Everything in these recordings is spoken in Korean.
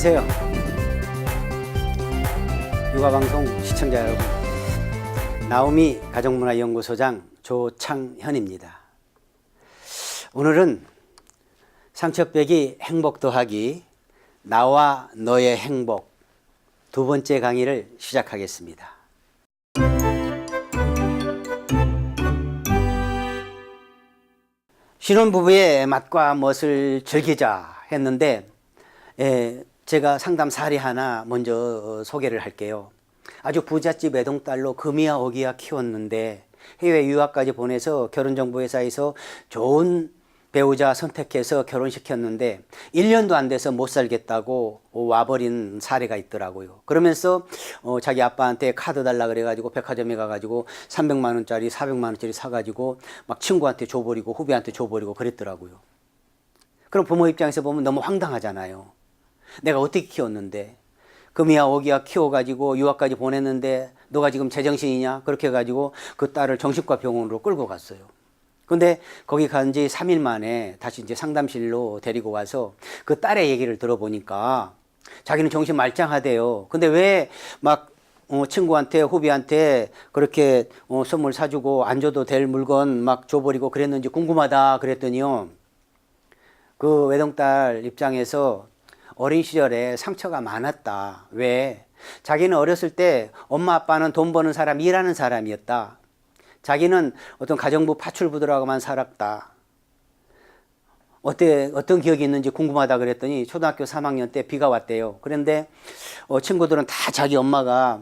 안녕하세요. 육아방송 시청자 여러분, 나오미 가족문화연구소장 조창현입니다. 오늘은 상처 빼기 행복 더하기 나와 너의 행복 두 번째 강의를 시작하겠습니다. 신혼부부의 맛과 멋을 즐기자 했는데 제가 상담 사례 하나 먼저 소개를 할게요. 아주 부잣집 외동딸로 금이야 오기야 키웠는데 해외 유학까지 보내서 결혼정보회사에서 좋은 배우자 선택해서 결혼시켰는데 1년도 안 돼서 못 살겠다고 와버린 사례가 있더라고요. 그러면서 자기 아빠한테 카드 달라 그래가지고 백화점에 가가지고 300만 원짜리 400만 원짜리 사가지고 막 친구한테 줘버리고 후배한테 줘버리고 그랬더라고요. 그럼 부모 입장에서 보면 너무 황당하잖아요. 내가 어떻게 키웠는데 금이야 오기야 키워가지고 유학까지 보냈는데 너가 지금 제정신이냐 그렇게 해가지고 그 딸을 정신과 병원으로 끌고 갔어요. 근데 거기 간 지 3일 만에 다시 이제 상담실로 데리고 와서 그 딸의 얘기를 들어보니까 자기는 정신 말짱하대요. 근데 왜 막 친구한테 후배한테 그렇게 선물 사주고 안 줘도 될 물건 막 줘버리고 그랬는지 궁금하다 그랬더니요, 그 외동딸 입장에서 어린 시절에 상처가 많았다. 왜? 자기는 어렸을 때 엄마 아빠는 돈 버는 사람, 일하는 사람이었다. 자기는 어떤 가정부 파출부들하고만 살았다. 어떤 기억이 있는지 궁금하다 그랬더니 초등학교 3학년 때 비가 왔대요. 그런데 친구들은 다 자기 엄마가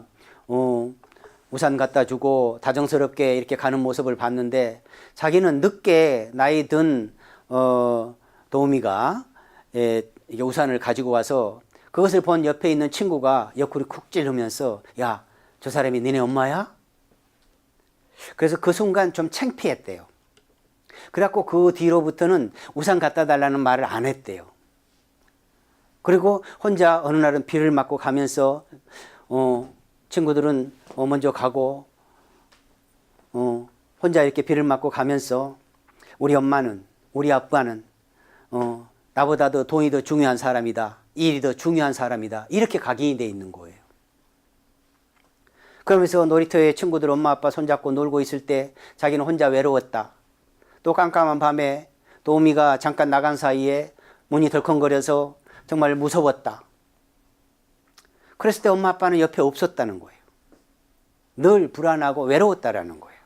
우산 갖다 주고 다정스럽게 이렇게 가는 모습을 봤는데 자기는 늦게 나이 든 도우미가 이게 우산을 가지고 와서 그것을 본 옆에 있는 친구가 옆구리 쿡 찌르면서 야, 저 사람이 니네 엄마야? 그래서 그 순간 좀 창피했대요. 그래갖고 그 뒤로부터는 우산 갖다 달라는 말을 안 했대요. 그리고 혼자 어느 날은 비를 맞고 가면서 친구들은 먼저 가고 혼자 이렇게 비를 맞고 가면서 우리 엄마는, 우리 아빠는 나보다 더 돈이 더 중요한 사람이다, 일이 더 중요한 사람이다, 이렇게 각인이 돼 있는 거예요. 그러면서 놀이터에 친구들 엄마 아빠 손잡고 놀고 있을 때 자기는 혼자 외로웠다. 또 깜깜한 밤에 도우미가 잠깐 나간 사이에 문이 덜컹거려서 정말 무서웠다. 그랬을 때 엄마 아빠는 옆에 없었다는 거예요. 늘 불안하고 외로웠다라는 거예요.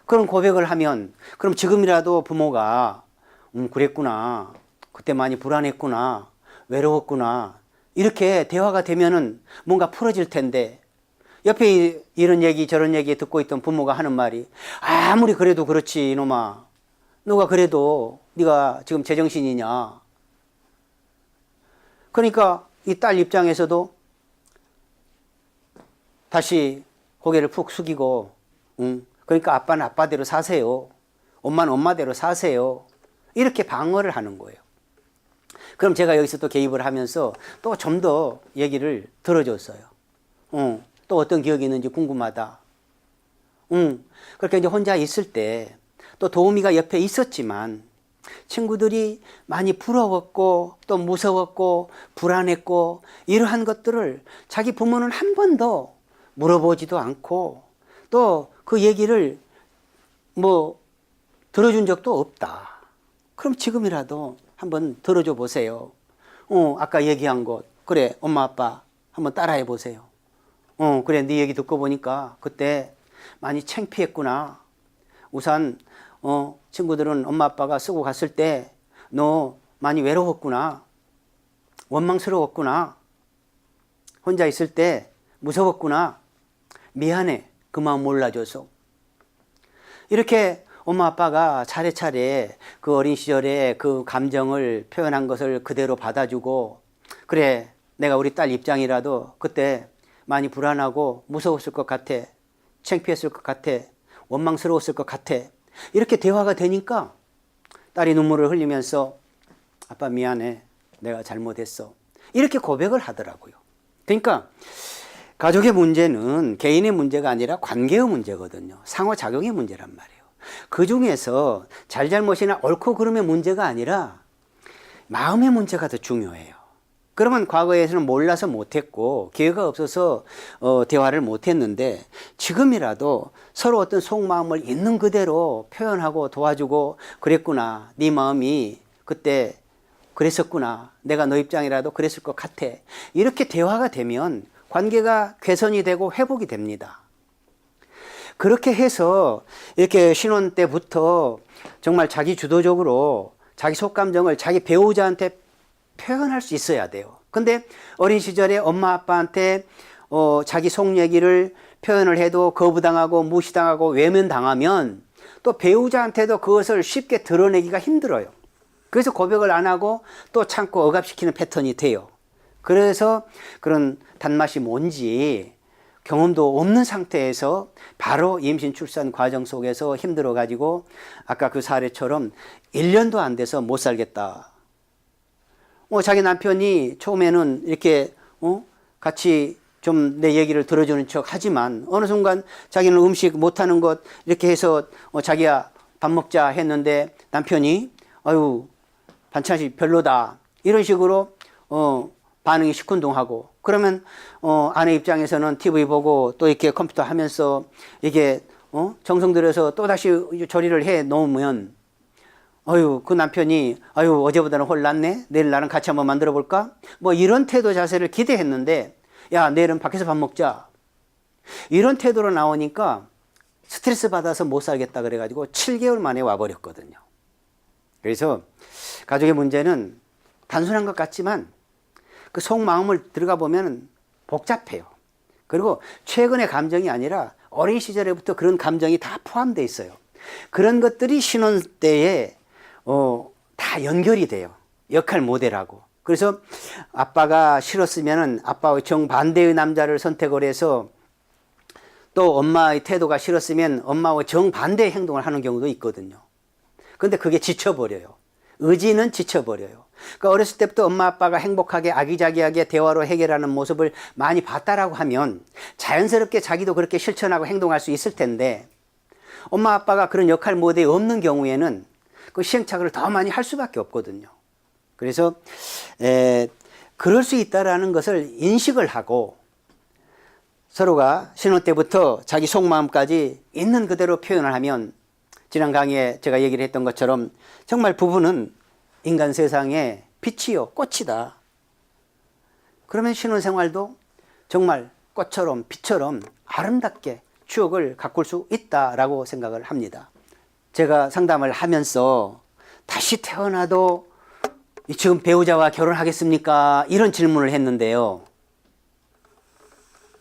그런 고백을 하면 그럼 지금이라도 부모가 그랬구나, 그때 많이 불안했구나, 외로웠구나, 이렇게 대화가 되면은 뭔가 풀어질 텐데, 옆에 이런 얘기 저런 얘기 듣고 있던 부모가 하는 말이 아무리 그래도 그렇지 이놈아, 너가 그래도 네가 지금 제정신이냐. 그러니까 이 딸 입장에서도 다시 고개를 푹 숙이고 그러니까 아빠는 아빠대로 사세요, 엄마는 엄마대로 사세요, 이렇게 방어를 하는 거예요. 그럼 제가 여기서 또 개입을 하면서 또 좀 더 얘기를 들어줬어요. 또 어떤 기억이 있는지 궁금하다. 그렇게 이제 혼자 있을 때 또 도우미가 옆에 있었지만 친구들이 많이 부러웠고 또 무서웠고 불안했고 이러한 것들을 자기 부모는 한 번도 물어보지도 않고 또 그 얘기를 뭐 들어준 적도 없다. 그럼 지금이라도 한번 들어줘 보세요. 아까 얘기한 것, 그래 엄마 아빠 한번 따라해 보세요. 그래 네 얘기 듣고 보니까 그때 많이 창피했구나. 우선 친구들은 엄마 아빠가 쓰고 갔을 때 너 많이 외로웠구나, 원망스러웠구나, 혼자 있을 때 무서웠구나, 미안해, 그 마음 몰라줘서. 이렇게 엄마 아빠가 차례차례 그 어린 시절에 그 감정을 표현한 것을 그대로 받아주고, 그래 내가 우리 딸 입장이라도 그때 많이 불안하고 무서웠을 것 같아, 창피했을 것 같아, 원망스러웠을 것 같아, 이렇게 대화가 되니까 딸이 눈물을 흘리면서 아빠 미안해, 내가 잘못했어, 이렇게 고백을 하더라고요. 그러니까 가족의 문제는 개인의 문제가 아니라 관계의 문제거든요. 상호작용의 문제란 말이에요. 그 중에서 잘잘못이나 옳고 그름의 문제가 아니라 마음의 문제가 더 중요해요. 그러면 과거에서는 몰라서 못했고 기회가 없어서 대화를 못했는데 지금이라도 서로 어떤 속마음을 있는 그대로 표현하고 도와주고 그랬구나. 네 마음이 그때 그랬었구나. 내가 너 입장이라도 그랬을 것 같아. 이렇게 대화가 되면 관계가 개선이 되고 회복이 됩니다. 그렇게 해서 이렇게 신혼 때부터 정말 자기 주도적으로 자기 속감정을 자기 배우자한테 표현할 수 있어야 돼요. 근데 어린 시절에 엄마 아빠한테 자기 속 얘기를 표현을 해도 거부당하고 무시당하고 외면당하면 또 배우자한테도 그것을 쉽게 드러내기가 힘들어요. 그래서 고백을 안 하고 또 참고 억압시키는 패턴이 돼요. 그래서 그런 단맛이 뭔지 경험도 없는 상태에서 바로 임신 출산 과정 속에서 힘들어 가지고 아까 그 사례처럼 1년도 안 돼서 못 살겠다. 자기 남편이 처음에는 이렇게 같이 좀 내 얘기를 들어주는 척 하지만 어느 순간 자기는 음식 못하는 것 이렇게 해서 자기야 밥 먹자 했는데 남편이 아유 반찬이 별로다 이런 식으로 반응이 시큰둥하고 그러면 아내 입장에서는 TV 보고 또 이렇게 컴퓨터 하면서 이게 정성 들여서 또 다시 조리를 해 놓으면 아유 그 남편이 아유 어제보다는 훨 낫네 내일 나랑 같이 한번 만들어 볼까 뭐 이런 태도 자세를 기대했는데 야 내일은 밖에서 밥 먹자 이런 태도로 나오니까 스트레스 받아서 못 살겠다 그래가지고 7개월 만에 와버렸거든요. 그래서 가족의 문제는 단순한 것 같지만 그 속마음을 들어가 보면 복잡해요. 그리고 최근의 감정이 아니라 어린 시절에부터 그런 감정이 다 포함되어 있어요. 그런 것들이 신혼 때에 다 연결이 돼요. 역할 모델하고. 그래서 아빠가 싫었으면 아빠와 정반대의 남자를 선택을 해서 또 엄마의 태도가 싫었으면 엄마와 정반대의 행동을 하는 경우도 있거든요. 근데 그게 지쳐버려요. 의지는 지쳐버려요. 그러니까 어렸을 때부터 엄마 아빠가 행복하게 아기자기하게 대화로 해결하는 모습을 많이 봤다라고 하면 자연스럽게 자기도 그렇게 실천하고 행동할 수 있을 텐데 엄마 아빠가 그런 역할 모델이 없는 경우에는 그 시행착오를 더 많이 할 수밖에 없거든요. 그래서 그럴 수 있다라는 것을 인식을 하고 서로가 신혼 때부터 자기 속마음까지 있는 그대로 표현을 하면 지난 강의에 제가 얘기를 했던 것처럼 정말 부부는 인간 세상에 빛이요 꽃이다. 그러면 신혼생활도 정말 꽃처럼 빛처럼 아름답게 추억을 가꿀 수 있다라고 생각을 합니다. 제가 상담을 하면서 다시 태어나도 지금 배우자와 결혼하겠습니까? 이런 질문을 했는데요.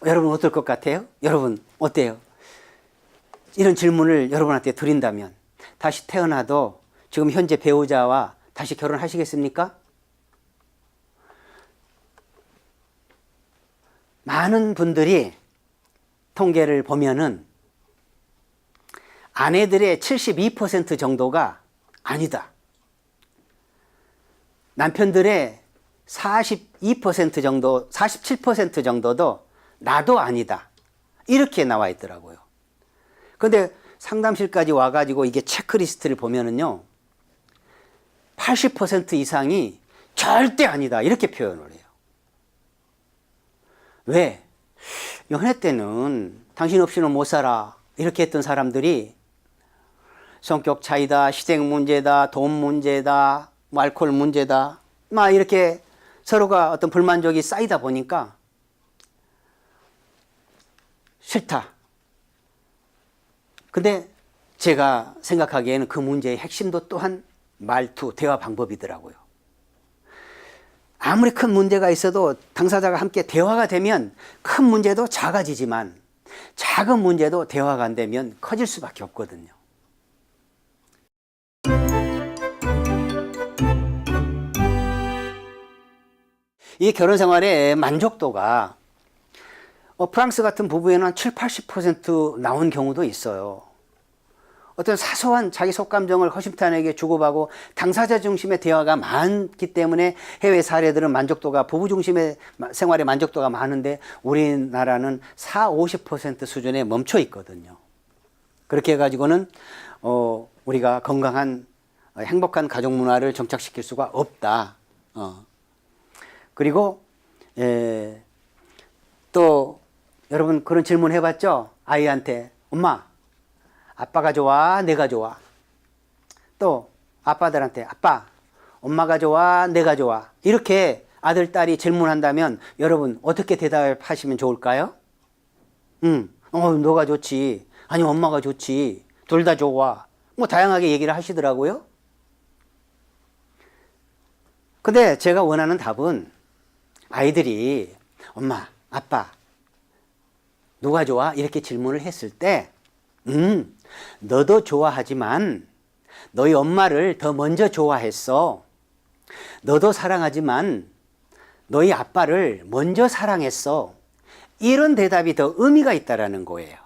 여러분 어떨 것 같아요? 여러분 어때요? 이런 질문을 여러분한테 드린다면 다시 태어나도 지금 현재 배우자와 다시 결혼하시겠습니까? 많은 분들이 통계를 보면은 아내들의 72% 정도가 아니다. 남편들의 42% 정도, 47% 정도도 나도 아니다. 이렇게 나와 있더라고요. 근데 상담실까지 와가지고 이게 체크리스트를 보면은요, 80% 이상이 절대 아니다. 이렇게 표현을 해요. 왜? 연애 때는 당신 없이는 못 살아. 이렇게 했던 사람들이 성격 차이다, 시댁 문제다, 돈 문제다, 뭐 알코올 문제다. 막 이렇게 서로가 어떤 불만족이 쌓이다 보니까 싫다. 근데 제가 생각하기에는 그 문제의 핵심도 또한 말투, 대화 방법이더라고요. 아무리 큰 문제가 있어도 당사자가 함께 대화가 되면 큰 문제도 작아지지만 작은 문제도 대화가 안 되면 커질 수밖에 없거든요. 이 결혼 생활의 만족도가 프랑스 같은 부부에는 한 7, 80% 나온 경우도 있어요. 어떤 사소한 자기 속감정을 허심탄회하게 주고받고 당사자 중심의 대화가 많기 때문에 해외 사례들은 만족도가 부부 중심의 생활의 만족도가 많은데 우리나라는 4, 50% 수준에 멈춰 있거든요. 그렇게 해가지고는 우리가 건강한 행복한 가족 문화를 정착시킬 수가 없다. 그리고 또 여러분 그런 질문 해봤죠? 아이한테 엄마 아빠가 좋아 내가 좋아? 또 아빠들한테 아빠 엄마가 좋아 내가 좋아? 이렇게 아들 딸이 질문한다면 여러분 어떻게 대답하시면 좋을까요? 너가 좋지. 아니 엄마가 좋지. 둘 다 좋아. 뭐 다양하게 얘기를 하시더라고요. 근데 제가 원하는 답은 아이들이 엄마 아빠 누가 좋아? 이렇게 질문을 했을 때 너도 좋아하지만 너희 엄마를 더 먼저 좋아했어. 너도 사랑하지만 너희 아빠를 먼저 사랑했어. 이런 대답이 더 의미가 있다라는 거예요.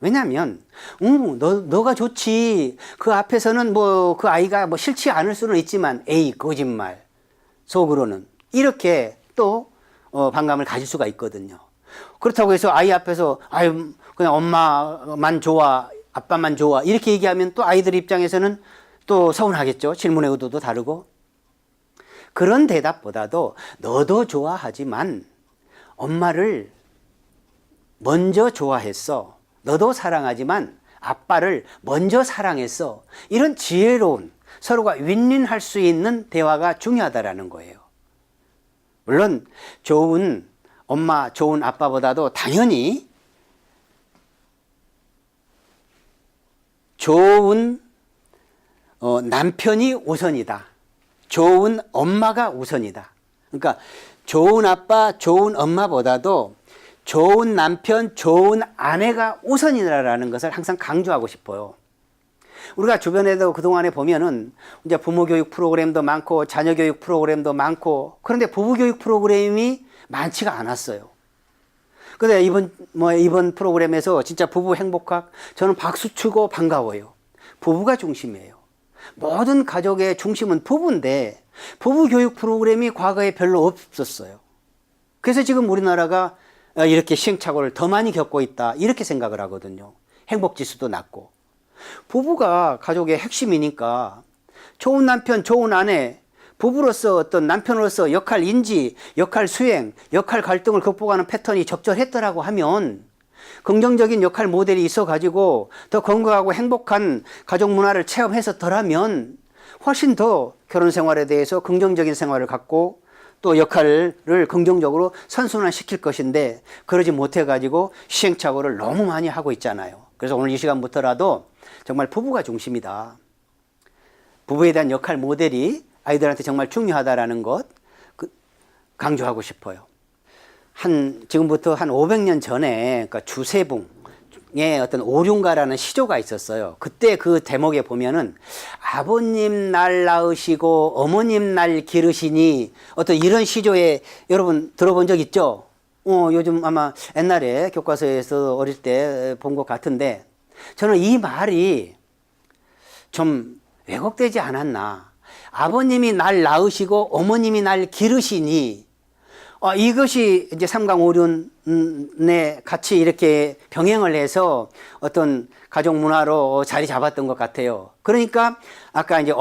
왜냐하면 너가 좋지. 그 앞에서는 뭐 그 아이가 뭐 싫지 않을 수는 있지만 에이 거짓말 속으로는 이렇게 또 반감을 가질 수가 있거든요. 그렇다고 해서 아이 앞에서 아유 그냥 엄마만 좋아 아빠만 좋아 이렇게 얘기하면 또 아이들 입장에서는 또 서운하겠죠. 질문의 의도도 다르고. 그런 대답보다도 너도 좋아하지만 엄마를 먼저 좋아했어. 너도 사랑하지만 아빠를 먼저 사랑했어. 이런 지혜로운 서로가 윈윈할 수 있는 대화가 중요하다라는 거예요. 물론 좋은 엄마, 좋은 아빠보다도 당연히 좋은 남편이 우선이다. 좋은 엄마가 우선이다. 그러니까 좋은 아빠, 좋은 엄마보다도 좋은 남편, 좋은 아내가 우선이라는 것을 항상 강조하고 싶어요. 우리가 주변에도 그동안에 보면은 이제 부모 교육 프로그램도 많고 자녀 교육 프로그램도 많고 그런데 부부 교육 프로그램이 많지가 않았어요. 근데 이번 프로그램에서 진짜 부부 행복학 저는 박수 치고 반가워요. 부부가 중심이에요. 모든 가족의 중심은 부부인데 부부 교육 프로그램이 과거에 별로 없었어요. 그래서 지금 우리나라가 이렇게 시행착오를 더 많이 겪고 있다 이렇게 생각을 하거든요. 행복지수도 낮고. 부부가 가족의 핵심이니까 좋은 남편, 좋은 아내, 부부로서 어떤 남편으로서 역할 인지, 역할 수행, 역할 갈등을 극복하는 패턴이 적절했더라고 하면 긍정적인 역할 모델이 있어가지고 더 건강하고 행복한 가족 문화를 체험했었더라면 훨씬 더 결혼 생활에 대해서 긍정적인 생활을 갖고 또 역할을 긍정적으로 선순환시킬 것인데 그러지 못해가지고 시행착오를 너무 많이 하고 있잖아요. 그래서 오늘 이 시간부터라도 정말 부부가 중심이다. 부부에 대한 역할 모델이 아이들한테 정말 중요하다라는 것 강조하고 싶어요. 지금부터 한 500년 전에 그러니까 주세붕의 어떤 오륜가라는 시조가 있었어요. 그때 그 대목에 보면은 아버님 날 낳으시고 어머님 날 기르시니 어떤 이런 시조에 여러분 들어본 적 있죠? 요즘 아마 옛날에 교과서에서 어릴 때 본 것 같은데 저는 이 말이 좀 왜곡되지 않았나. 아버님이 날 낳으시고 어머님이 날 기르시니 이것이 이제 삼강오륜에 같이 이렇게 병행을 해서 어떤 가족 문화로 자리 잡았던 것 같아요. 그러니까 아까 이제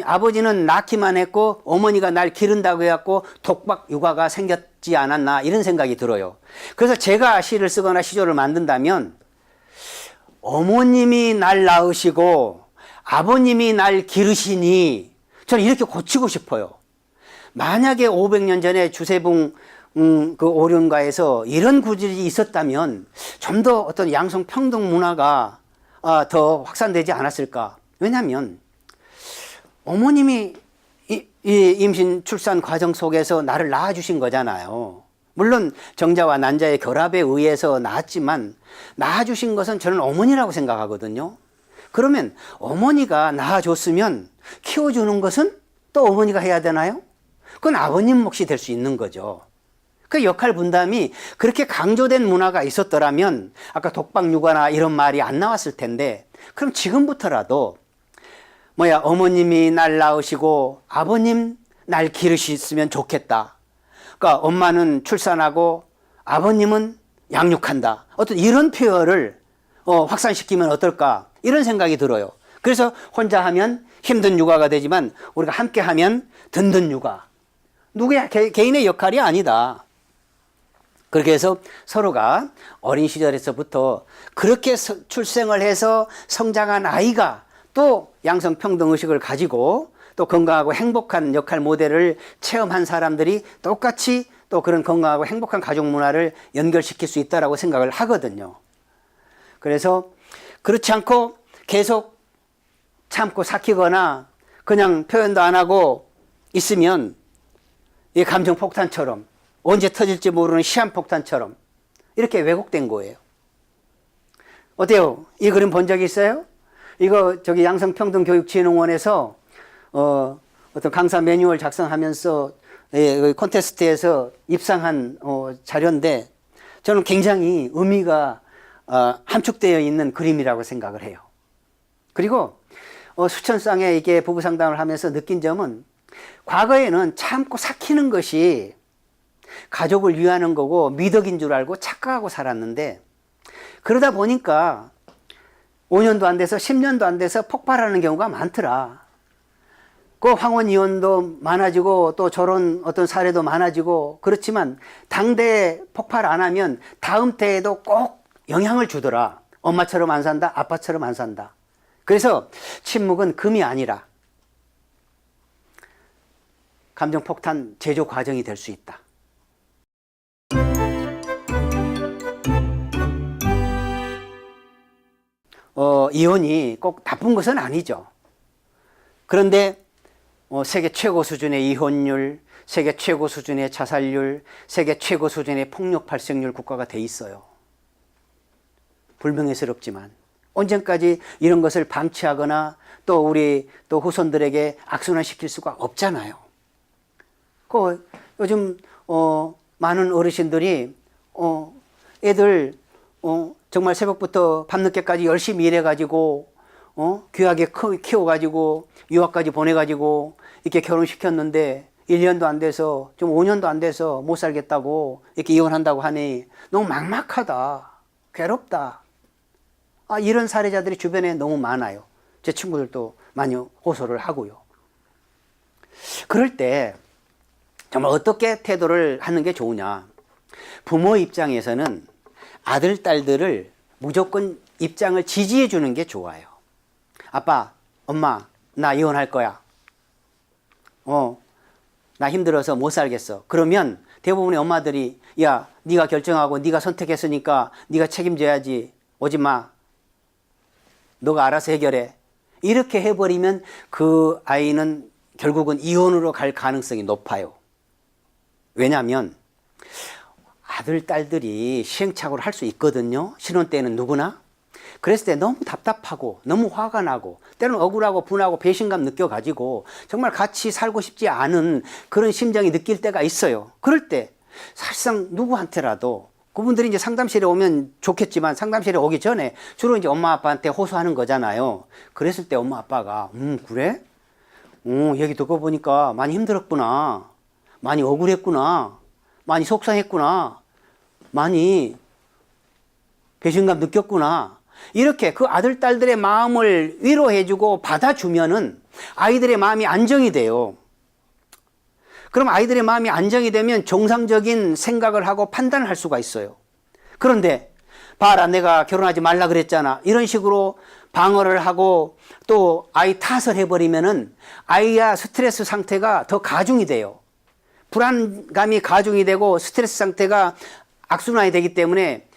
아버지는 낳기만 했고 어머니가 날 기른다고 해갖고 독박 육아가 생겼지 않았나 이런 생각이 들어요. 그래서 제가 시를 쓰거나 시조를 만든다면 어머님이 날 낳으시고 아버님이 날 기르시니 저는 이렇게 고치고 싶어요. 만약에 500년 전에 주세붕 그 오륜가에서 이런 구절이 있었다면 좀 더 어떤 양성 평등 문화가 더 확산되지 않았을까. 왜냐하면 어머님이 이 임신 출산 과정 속에서 나를 낳아주신 거잖아요. 물론 정자와 난자의 결합에 의해서 낳았지만 낳아주신 것은 저는 어머니라고 생각하거든요. 그러면 어머니가 낳아줬으면 키워주는 것은 또 어머니가 해야 되나요? 그건 아버님 몫이 될 수 있는 거죠. 그 역할 분담이 그렇게 강조된 문화가 있었더라면 아까 독박 육아나 이런 말이 안 나왔을 텐데 그럼 지금부터라도 어머님이 날 낳으시고 아버님 날 기르셨으면 좋겠다. 그러니까 엄마는 출산하고 아버님은 양육한다. 어떤 이런 표현을 확산시키면 어떨까 이런 생각이 들어요. 그래서 혼자 하면 힘든 육아가 되지만 우리가 함께 하면 든든 육아. 누구야? 개인의 역할이 아니다. 그렇게 해서 서로가 어린 시절에서부터 그렇게 출생을 해서 성장한 아이가 또 양성평등의식을 가지고 또 건강하고 행복한 역할 모델을 체험한 사람들이 똑같이 또 그런 건강하고 행복한 가족 문화를 연결시킬 수 있다고 생각을 하거든요. 그래서 그렇지 않고 계속 참고 삭히거나 그냥 표현도 안 하고 있으면 이 감정 폭탄처럼 언제 터질지 모르는 시한폭탄처럼 이렇게 왜곡된 거예요. 어때요? 이 그림 본 적 있어요? 이거 저기 양성평등교육진흥원에서 어떤 강사 매뉴얼 작성하면서 콘테스트에서 입상한 자료인데 저는 굉장히 의미가 함축되어 있는 그림이라고 생각을 해요. 그리고 수천 쌍의 이게 부부 상담을 하면서 느낀 점은 과거에는 참고 삭히는 것이 가족을 위하는 거고 미덕인 줄 알고 착각하고 살았는데 그러다 보니까 5년도 안 돼서 10년도 안 돼서 폭발하는 경우가 많더라. 그 황혼 이혼도 많아지고 또 저런 어떤 사례도 많아지고 그렇지만 당대에 폭발 안 하면 다음 때에도 꼭 영향을 주더라. 엄마처럼 안 산다, 아빠처럼 안 산다. 그래서 침묵은 금이 아니라 감정폭탄 제조 과정이 될 수 있다. 이혼이 꼭 나쁜 것은 아니죠. 그런데 세계 최고 수준의 이혼율, 세계 최고 수준의 자살률, 세계 최고 수준의 폭력 발생률 국가가 돼 있어요. 불명예스럽지만 언제까지 이런 것을 방치하거나 또 우리 또 후손들에게 악순환시킬 수가 없잖아요. 요즘 많은 어르신들이 애들 정말 새벽부터 밤늦게까지 열심히 일해가지고 귀하게 키워가지고 유학까지 보내가지고 이렇게 결혼시켰는데 1년도 안 돼서 좀 5년도 안 돼서 못 살겠다고 이렇게 이혼한다고 하니 너무 막막하다, 괴롭다. 이런 사례자들이 주변에 너무 많아요. 제 친구들도 많이 호소를 하고요. 그럴 때 정말 어떻게 태도를 하는 게 좋으냐. 부모 입장에서는 아들, 딸들을 무조건 입장을 지지해 주는 게 좋아요. 아빠, 엄마, 나 이혼할 거야. 나 힘들어서 못 살겠어. 그러면 대부분의 엄마들이 야, 네가 결정하고 네가 선택했으니까 네가 책임져야지. 오지 마. 너가 알아서 해결해. 이렇게 해버리면 그 아이는 결국은 이혼으로 갈 가능성이 높아요. 왜냐하면 아들, 딸들이 시행착오를 할 수 있거든요. 신혼 때는 누구나. 그랬을 때 너무 답답하고 너무 화가 나고 때로는 억울하고 분하고 배신감 느껴가지고 정말 같이 살고 싶지 않은 그런 심정이 느낄 때가 있어요. 그럴 때 사실상 누구한테라도 그분들이 이제 상담실에 오면 좋겠지만 상담실에 오기 전에 주로 이제 엄마 아빠한테 호소하는 거잖아요. 그랬을 때 엄마 아빠가 그래? 얘기 듣고 보니까 많이 힘들었구나. 많이 억울했구나. 많이 속상했구나. 많이 배신감 느꼈구나. 이렇게 그 아들, 딸들의 마음을 위로해주고 받아주면은 아이들의 마음이 안정이 돼요. 그럼 아이들의 마음이 안정이 되면 정상적인 생각을 하고 판단을 할 수가 있어요. 그런데 봐라, 내가 결혼하지 말라 그랬잖아. 이런 식으로 방어를 하고 또 아이 탓을 해버리면은 아이야 스트레스 상태가 더 가중이 돼요. 불안감이 가중이 되고 스트레스 상태가 악순환이 되기 때문에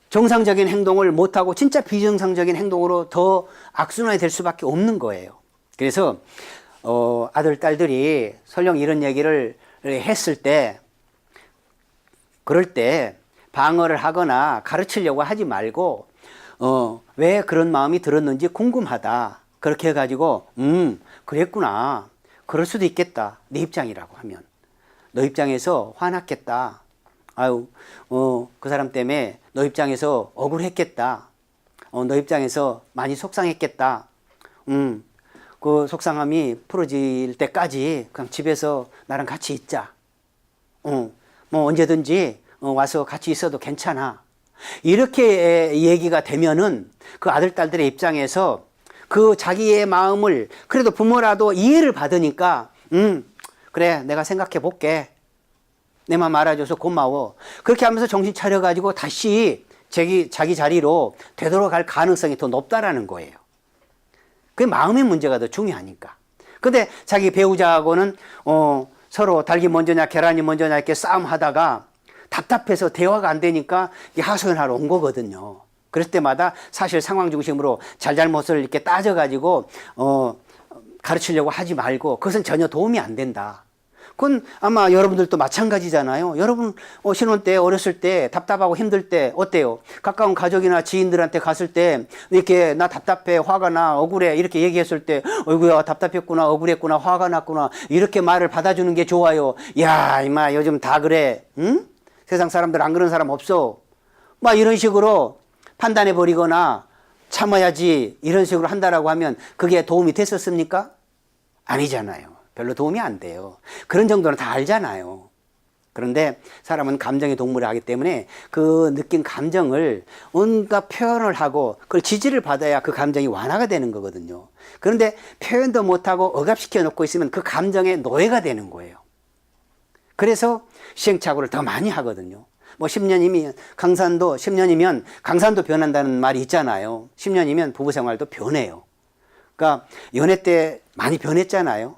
정상적인 행동을 못하고 진짜 비정상적인 행동으로 더 악순환이 될 수밖에 없는 거예요. 그래서 아들, 딸들이 설령 이런 얘기를 했을 때 그럴 때 방어를 하거나 가르치려고 하지 말고 왜 그런 마음이 들었는지 궁금하다. 그렇게 해가지고 그랬구나. 그럴 수도 있겠다. 내 입장이라고 하면. 너 입장에서 화났겠다. 아유, 그 사람 때문에 너 입장에서 억울했겠다. 너 입장에서 많이 속상했겠다. 그 속상함이 풀어질 때까지 그냥 집에서 나랑 같이 있자. 뭐 언제든지 와서 같이 있어도 괜찮아. 이렇게 얘기가 되면은 그 아들, 딸들의 입장에서 그 자기의 마음을 그래도 부모라도 이해를 받으니까 그래, 내가 생각해 볼게. 내 맘 알아줘서 고마워. 그렇게 하면서 정신 차려가지고 다시 자기 자리로 되돌아갈 가능성이 더 높다라는 거예요. 그게 마음의 문제가 더 중요하니까. 근데 자기 배우자하고는 서로 닭이 먼저냐 계란이 먼저냐 이렇게 싸움하다가 답답해서 대화가 안 되니까 하소연하러 온 거거든요. 그럴 때마다 사실 상황 중심으로 잘잘못을 이렇게 따져가지고 가르치려고 하지 말고 그것은 전혀 도움이 안 된다. 그건 아마 여러분들도 마찬가지잖아요. 여러분 신혼 때 어렸을 때 답답하고 힘들 때 어때요? 가까운 가족이나 지인들한테 갔을 때 이렇게 나 답답해, 화가 나, 억울해 이렇게 얘기했을 때 어이구야 답답했구나, 억울했구나, 화가 났구나 이렇게 말을 받아주는 게 좋아요. 야 임마 요즘 다 그래. 응? 세상 사람들 안 그런 사람 없어. 막 이런 식으로 판단해 버리거나 참아야지 이런 식으로 한다라고 하면 그게 도움이 됐었습니까? 아니잖아요. 별로 도움이 안 돼요. 그런 정도는 다 알잖아요. 그런데 사람은 감정의 동물을 하기 때문에 그 느낀 감정을 온갖 표현을 하고 그걸 지지를 받아야 그 감정이 완화가 되는 거거든요. 그런데 표현도 못하고 억압시켜 놓고 있으면 그 감정의 노예가 되는 거예요. 그래서 시행착오를 더 많이 하거든요. 뭐 10년이면 강산도 10년이면 강산도 변한다는 말이 있잖아요. 10년이면 부부 생활도 변해요. 그러니까 연애 때 많이 변했잖아요.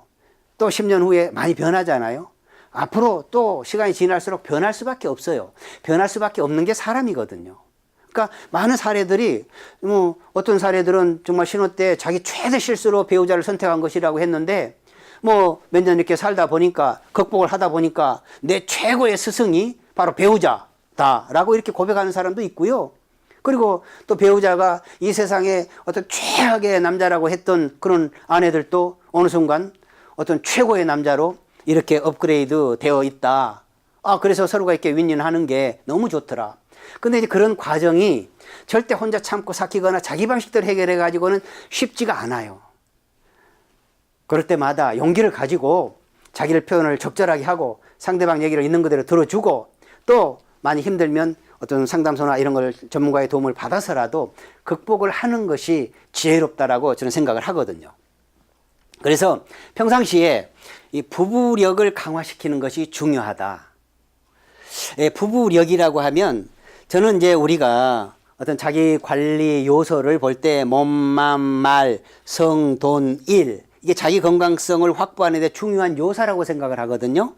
또 10년 후에 많이 변하잖아요. 앞으로 또 시간이 지날수록 변할 수밖에 없어요. 변할 수밖에 없는 게 사람이거든요. 그러니까 많은 사례들이 뭐 어떤 사례들은 정말 신혼 때 자기 최대 실수로 배우자를 선택한 것이라고 했는데 뭐 몇 년 이렇게 살다 보니까 극복을 하다 보니까 내 최고의 스승이 바로 배우자다라고 이렇게 고백하는 사람도 있고요. 그리고 또 배우자가 이 세상에 어떤 최악의 남자라고 했던 그런 아내들도 어느 순간 어떤 최고의 남자로 이렇게 업그레이드 되어 있다. 그래서 서로가 이렇게 윈윈하는 게 너무 좋더라. 근데 이제 그런 과정이 절대 혼자 참고 삭히거나 자기 방식대로 해결해 가지고는 쉽지가 않아요. 그럴 때마다 용기를 가지고 자기를 표현을 적절하게 하고 상대방 얘기를 있는 그대로 들어주고 또 많이 힘들면 어떤 상담소나 이런 걸 전문가의 도움을 받아서라도 극복을 하는 것이 지혜롭다라고 저는 생각을 하거든요. 그래서 평상시에 이 부부력을 강화시키는 것이 중요하다. 부부력이라고 하면 저는 이제 우리가 어떤 자기 관리 요소를 볼 때 몸, 마음, 말, 성, 돈, 일 이게 자기 건강성을 확보하는 데 중요한 요소라고 생각을 하거든요.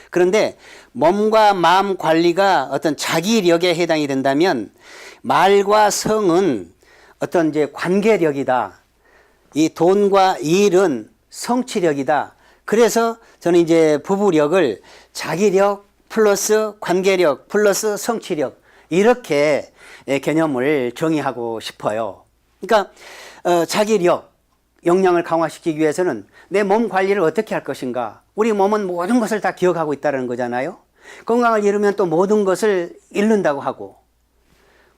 그런데 몸과 마음 관리가 어떤 자기력에 해당이 된다면 말과 성은 어떤 이제 관계력이다. 이 돈과 일은 성취력이다. 그래서 저는 이제 부부력을 자기력 플러스 관계력 플러스 성취력 이렇게 개념을 정의하고 싶어요. 그러니까 자기력, 역량을 강화시키기 위해서는 내 몸 관리를 어떻게 할 것인가. 우리 몸은 모든 것을 다 기억하고 있다는 거잖아요. 건강을 잃으면 또 모든 것을 잃는다고 하고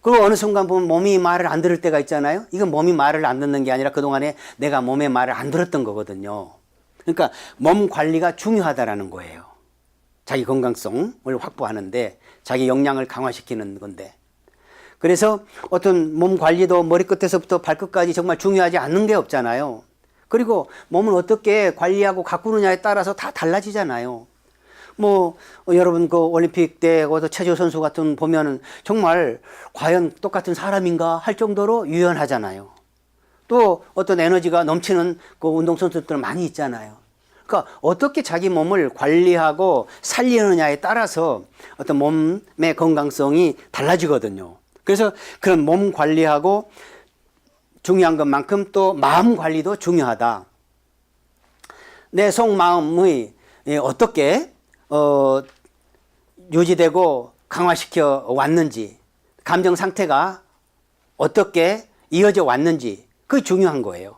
그리고 어느 순간 보면 몸이 말을 안 들을 때가 있잖아요. 이건 몸이 말을 안 듣는 게 아니라 그동안에 내가 몸의 말을 안 들었던 거거든요. 그러니까 몸 관리가 중요하다라는 거예요. 자기 건강성을 확보하는데 자기 역량을 강화시키는 건데 그래서 어떤 몸 관리도 머리끝에서부터 발끝까지 정말 중요하지 않는 게 없잖아요. 그리고 몸을 어떻게 관리하고 가꾸느냐에 따라서 다 달라지잖아요. 뭐 여러분 그 올림픽 때 체조 선수 같은 보면은 정말 과연 똑같은 사람인가 할 정도로 유연하잖아요. 또 어떤 에너지가 넘치는 그 운동선수들은 많이 있잖아요. 그러니까 어떻게 자기 몸을 관리하고 살리느냐에 따라서 어떤 몸의 건강성이 달라지거든요. 그래서 그런 몸 관리하고 중요한 것만큼 또 마음 관리도 중요하다. 내 속마음이 어떻게 유지되고 강화시켜 왔는지, 감정 상태가 어떻게 이어져 왔는지 그게 중요한 거예요.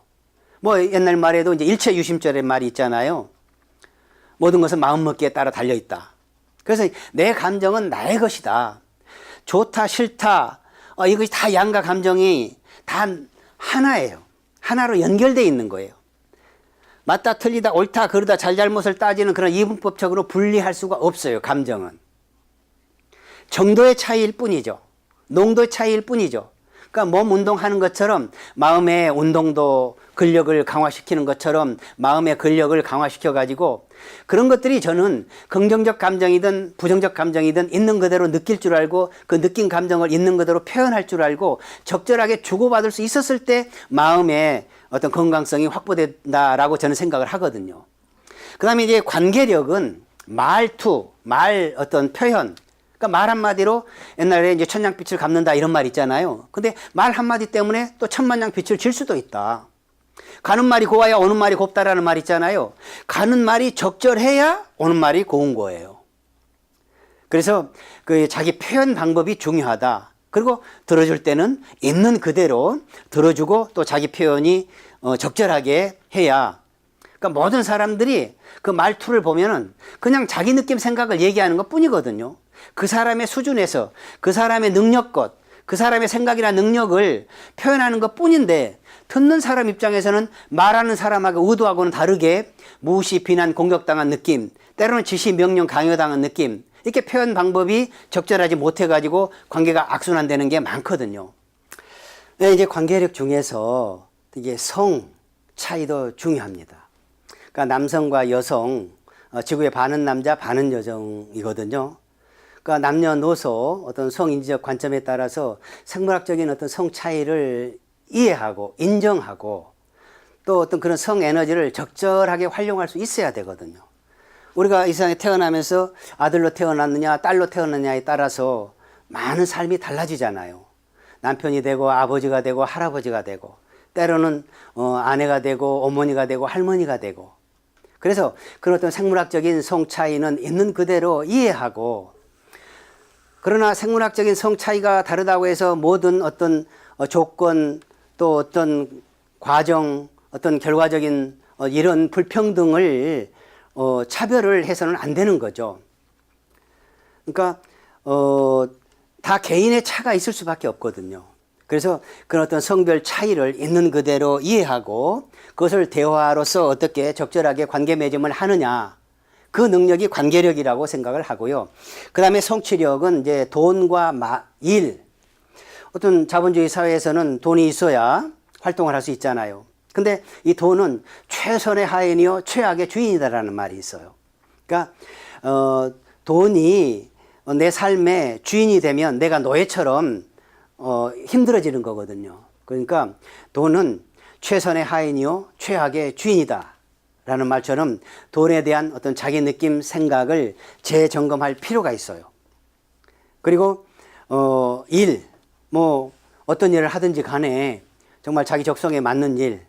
뭐 옛날 말에도 이제 일체유심절의 말이 있잖아요. 모든 것은 마음먹기에 따라 달려 있다. 그래서 내 감정은 나의 것이다. 좋다 싫다 이것이 다 양가 감정이 다 하나예요. 하나로 연결되어 있는 거예요. 맞다 틀리다 옳다 그르다 잘잘못을 따지는 그런 이분법적으로 분리할 수가 없어요. 감정은 정도의 차이일 뿐이죠. 농도의 차이일 뿐이죠. 그러니까 몸 운동하는 것처럼 마음의 운동도 근력을 강화시키는 것처럼 마음의 근력을 강화시켜 가지고 그런 것들이 저는 긍정적 감정이든 부정적 감정이든 있는 그대로 느낄 줄 알고 그 느낀 감정을 있는 그대로 표현할 줄 알고 적절하게 주고받을 수 있었을 때 마음의 어떤 건강성이 확보된다라고 저는 생각을 하거든요. 그 다음에 이제 관계력은 말투, 말 어떤 표현, 그러니까 말 한마디로 옛날에 이제 천냥빛을 갚는다 이런 말 있잖아요. 근데 말 한마디 때문에 또 천만냥빛을 질 수도 있다. 가는 말이 고와야 오는 말이 곱다라는 말 있잖아요. 가는 말이 적절해야 오는 말이 고운 거예요. 그래서 그 자기 표현 방법이 중요하다. 그리고 들어줄 때는 있는 그대로 들어주고 또 자기 표현이 적절하게 해야. 그러니까 모든 사람들이 그 말투를 보면은 그냥 자기 느낌 생각을 얘기하는 것 뿐이거든요. 그 사람의 수준에서 그 사람의 능력껏 그 사람의 생각이나 능력을 표현하는 것 뿐인데 듣는 사람 입장에서는 말하는 사람하고 의도하고는 다르게 무시, 비난, 공격당한 느낌, 때로는 지시, 명령, 강요당한 느낌, 이렇게 표현 방법이 적절하지 못해가지고 관계가 악순환되는 게 많거든요. 이제 관계력 중에서 이게 성 차이도 중요합니다. 그러니까 남성과 여성, 지구의 반은 남자, 반은 여성이거든요. 그러니까 남녀노소 어떤 성인지적 관점에 따라서 생물학적인 어떤 성 차이를 이해하고 인정하고 또 어떤 그런 성 에너지를 적절하게 활용할 수 있어야 되거든요. 우리가 이 세상에 태어나면서 아들로 태어났느냐 딸로 태어났느냐에 따라서 많은 삶이 달라지잖아요. 남편이 되고 아버지가 되고 할아버지가 되고 때로는 아내가 되고 어머니가 되고 할머니가 되고 그래서 그런 어떤 생물학적인 성 차이는 있는 그대로 이해하고 그러나 생물학적인 성 차이가 다르다고 해서 모든 어떤 조건 또 어떤 과정 어떤 결과적인 이런 불평등을 차별을 해서는 안 되는 거죠. 그러니까 다 개인의 차가 있을 수밖에 없거든요. 그래서 그런 어떤 성별 차이를 있는 그대로 이해하고 그것을 대화로서 어떻게 적절하게 관계 맺음을 하느냐 그 능력이 관계력이라고 생각을 하고요. 그 다음에 성취력은 이제 돈과 일 어떤 자본주의 사회에서는 돈이 있어야 활동을 할 수 있잖아요. 근데 이 돈은 최선의 하인이요 최악의 주인이다라는 말이 있어요. 그러니까 돈이 내 삶의 주인이 되면 내가 노예처럼 힘들어지는 거거든요. 그러니까 돈은 최선의 하인이요 최악의 주인이다 라는 말처럼 돈에 대한 어떤 자기 느낌 생각을 재점검할 필요가 있어요. 그리고 어떤 일을 하든지 간에 정말 자기 적성에 맞는 일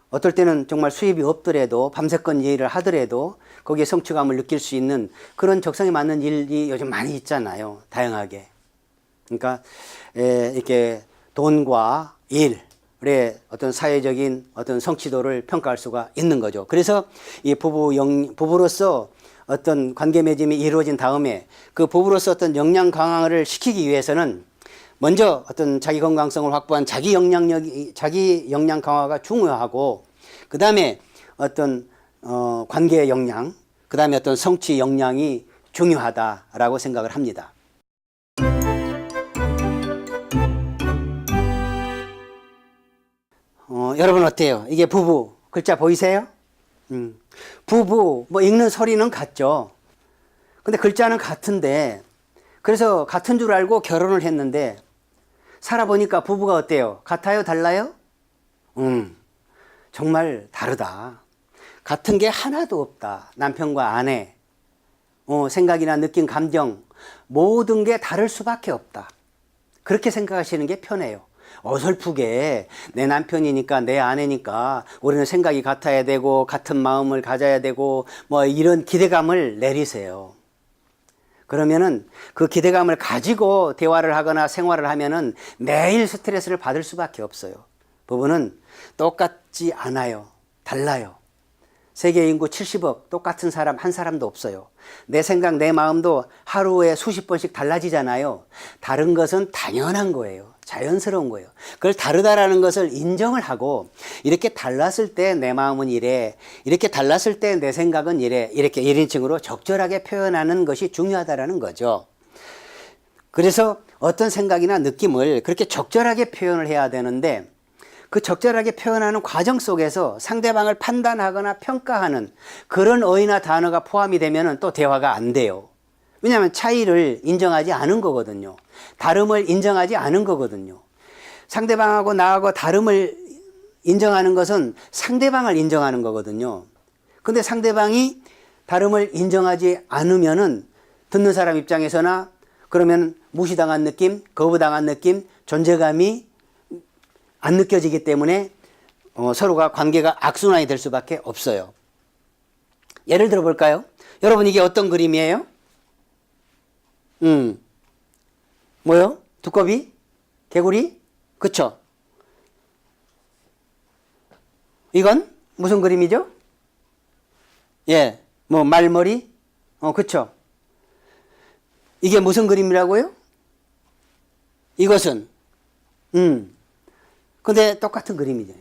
어떨 때는 정말 수입이 없더라도 밤새건 일을 하더라도 거기에 성취감을 느낄 수 있는 그런 적성에 맞는 일이 요즘 많이 있잖아요. 다양하게. 그러니까 이렇게 돈과 일의 어떤 사회적인 어떤 성취도를 평가할 수가 있는 거죠. 그래서 이 부부로서 어떤 관계 맺음이 이루어진 다음에 그 부부로서 어떤 역량 강화를 시키기 위해서는 먼저 어떤 자기 건강성을 확보한 자기 역량 강화가 중요하고 그 다음에 어떤 관계 역량, 그 다음에 어떤 성취 역량이 중요하다라고 생각을 합니다. 여러분 어때요? 이게 부부 글자 보이세요? 부부 읽는 소리는 같죠. 근데 글자는 같은데 그래서 같은 줄 알고 결혼을 했는데 살아보니까 부부가 어때요? 같아요? 달라요? 정말 다르다. 같은 게 하나도 없다. 남편과 아내 생각이나 느낌, 감정 모든 게 다를 수밖에 없다. 그렇게 생각하시는 게 편해요. 어설프게 내 남편이니까 내 아내니까 우리는 생각이 같아야 되고 같은 마음을 가져야 되고 이런 기대감을 내리세요. 그러면은 그 기대감을 가지고 대화를 하거나 생활을 하면은 매일 스트레스를 받을 수밖에 없어요. 부부는 똑같지 않아요. 달라요. 세계 인구 70억 똑같은 사람 한 사람도 없어요. 내 생각, 내 마음도 하루에 수십 번씩 달라지잖아요. 다른 것은 당연한 거예요. 자연스러운 거예요. 그걸 다르다라는 것을 인정을 하고 이렇게 달랐을 때 내 마음은 이래, 이렇게 달랐을 때 내 생각은 이래, 이렇게 1인칭으로 적절하게 표현하는 것이 중요하다라는 거죠. 그래서 어떤 생각이나 느낌을 그렇게 적절하게 표현을 해야 되는데 그 적절하게 표현하는 과정 속에서 상대방을 판단하거나 평가하는 그런 어휘나 단어가 포함이 되면 또 대화가 안 돼요. 왜냐하면 차이를 인정하지 않은 거거든요. 다름을 인정하지 않은 거거든요. 상대방하고 나하고 다름을 인정하는 것은 상대방을 인정하는 거거든요. 근데 상대방이 다름을 인정하지 않으면은 듣는 사람 입장에서나 그러면 무시당한 느낌, 거부당한 느낌, 존재감이 안 느껴지기 때문에 서로가 관계가 악순환이 될 수밖에 없어요. 예를 들어 볼까요? 여러분 이게 어떤 그림이에요? 뭐요? 두꺼비? 개구리? 그쵸? 이건 무슨 그림이죠? 예, 뭐 말머리? 그쵸? 이게 무슨 그림이라고요? 이것은 근데 똑같은 그림이죠.